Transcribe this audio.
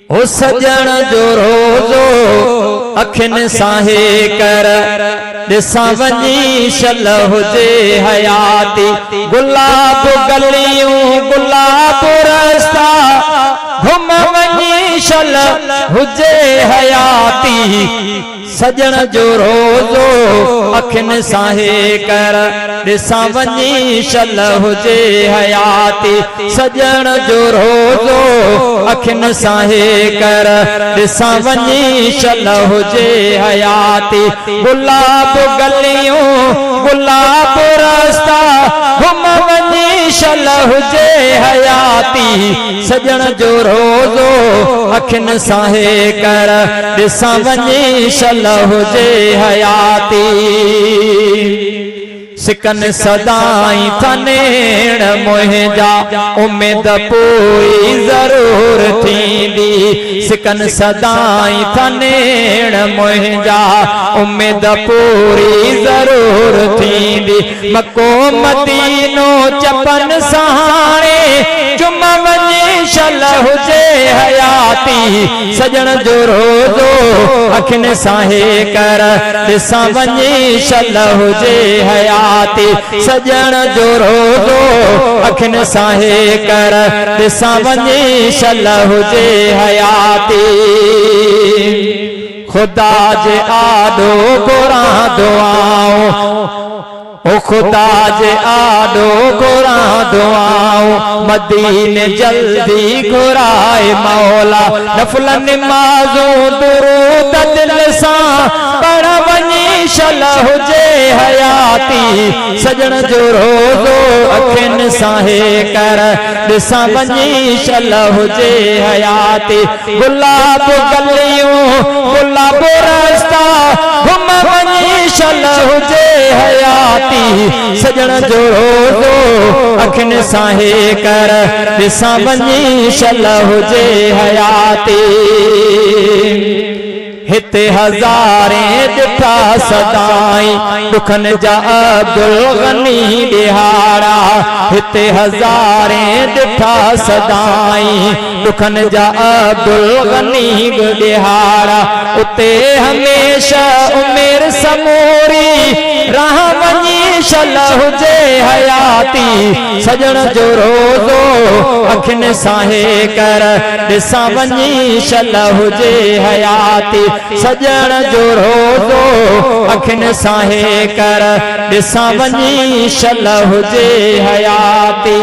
ओ सजण जो रोज़ो अखिन साहे कर दिसा वञी शल हुजे हयाती। गुलाब गलियूं गुलाब रस्ता घुम वञी शल हुजे हयाती। सजण जो रोज़ो अखिन साहे कर दिसा वञी शल हुजे हयाती। सजण जो रोज़ो अखिन साहे कर दिसा वञी शल हुजे हयाती। गुलाब गलियूं गुलाब रस्ता घुम वञी शल हुजे हयाती। सजण जो रोज़ो अखिन साहे कर दिसा वञी शल हुजे हयाती। सिकन सदाई थनेण मुंहिंजा उम्मीद पूरी ज़रूर थींदी। सिकन सदाई थनेण मुंहिंजा उम्मीद पूरी ज़रूर थींदी। मको मदीनो चपन सहाणे चुम वञी शल हुजे हयाती। सजण जो रोज़ो अखिन साहे कर दिसा वञी शल हुजे हयाती। सजण जो रोज़ो अखिन साहे कर दिसा वञी शल हुजे हयाती। खुदा जे आॾो घुरां दुआऊं ओ खुदा जे आॾो घुरां दुआऊं। मदीने जल्दी घुराए मौला नफ़ल निमाज़ूं दुरूद दिल सां पढ़ वञी शल हुजे हयाती। सजण जो रोज़ो अखिन साहे कर दिसा वञी शल हुजे हयाती। गुलाब गलियूं गुलाब रस्ता घुम वञी शल हुजे हयाती। सजण जो रोज़ो अखिन साहे कर दिसा वञी शल हुजे हयाती। हिते हज़ारे ॾिठा सदाई दुखन जा अब्दुल गनी ॾिहाड़ा। हिते हज़ारे ॾिठा सदाई दुखन जा अब्दुल गनी ॾिहाड़ा। उते हमेशा उमेर समूरी राह वञी शल हुजे हयाती। सजण जो रोज़ो अखिन साहे कर दिसा वञी शल हुजे हयाती। सजण जो रोज़ो अखिन साहे कर दिसा वञी शल हुजे हयाती।